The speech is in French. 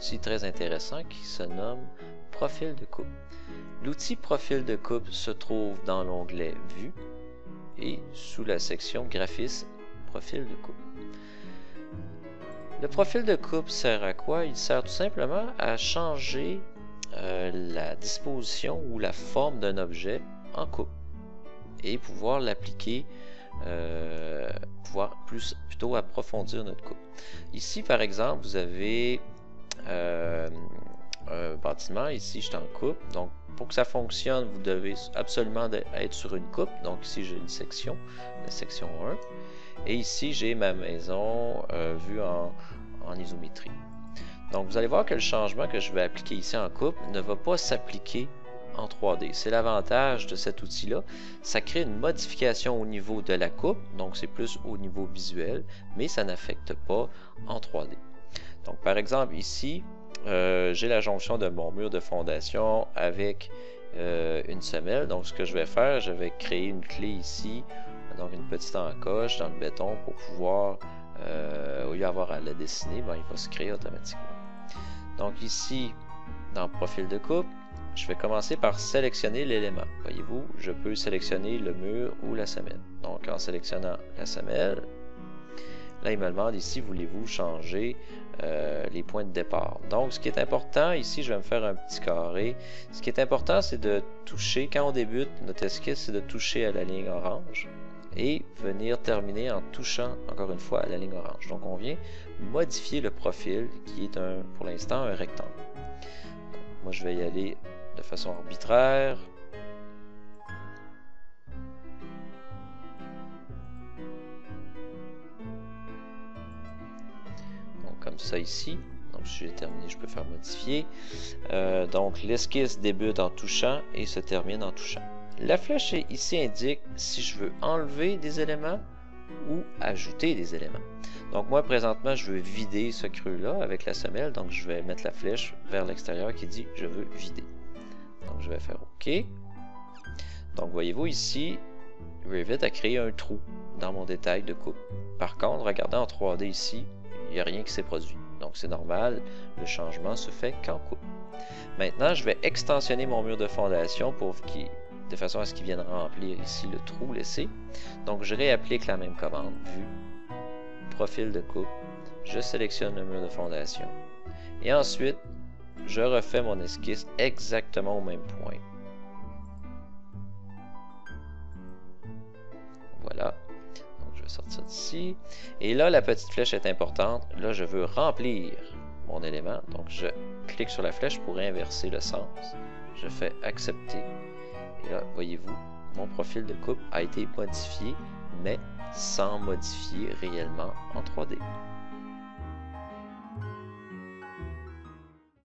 outil très intéressant qui se nomme Profil de coupe. L'outil Profil de coupe se trouve dans l'onglet Vue et sous la section Graphisme, Profil de coupe. Le profil de coupe sert à quoi? Il sert tout simplement à changer la disposition ou la forme d'un objet en coupe et pouvoir l'appliquer, pouvoir plutôt approfondir notre coupe. Ici, par exemple, vous avez un bâtiment. Ici, je suis en coupe. Donc, pour que ça fonctionne, vous devez absolument être sur une coupe. Donc, ici, j'ai une section, la section 1. Et ici, j'ai ma maison vue en isométrie. Donc, vous allez voir que le changement que je vais appliquer ici en coupe ne va pas s'appliquer en 3D. C'est l'avantage de cet outil-là. Ça crée une modification au niveau de la coupe, donc c'est plus au niveau visuel, mais ça n'affecte pas en 3D. Donc, par exemple, ici, j'ai la jonction de mon mur de fondation avec une semelle. Donc, ce que je vais faire, je vais créer une clé ici, donc une petite encoche dans le béton pour pouvoir, au lieu d'avoir à la dessiner, ben, il va se créer automatiquement. Donc ici, dans Profil de coupe, je vais commencer par sélectionner l'élément. Voyez-vous, je peux sélectionner le mur ou la semelle. Donc en sélectionnant la semelle, là il me demande ici, voulez-vous changer les points de départ. Donc ce qui est important, ici je vais me faire un petit carré. Ce qui est important, c'est de toucher, quand on débute notre esquisse, c'est de toucher à la ligne orange et venir terminer en touchant encore une fois à la ligne orange. Donc on vient modifier le profil qui est pour l'instant un rectangle. Donc, moi je vais y aller de façon arbitraire. Donc comme ça ici. Donc si j'ai terminé, je peux faire modifier. Donc l'esquisse débute en touchant et se termine en touchant. La flèche ici indique si je veux enlever des éléments ou ajouter des éléments. Donc moi présentement je veux vider ce creux là avec la semelle, donc je vais mettre la flèche vers l'extérieur qui dit je veux vider. Donc je vais faire OK. Donc voyez-vous ici, Revit a créé un trou dans mon détail de coupe. Par contre, regardez en 3D ici, il n'y a rien qui s'est produit. Donc c'est normal, le changement se fait qu'en coupe. Maintenant je vais extensionner mon mur de fondation de façon à ce qu'il vienne remplir ici le trou laissé. Donc je réapplique la même commande, Vue, Profil de coupe, je sélectionne le mur de fondation et ensuite je refais mon esquisse exactement au même point. Voilà, donc je vais sortir d'ici et là la petite flèche est importante. Là je veux remplir mon élément, donc je clique sur la flèche pour inverser le sens, je fais accepter. Et là, voyez-vous, mon profil de coupe a été modifié, mais sans modifier réellement en 3D.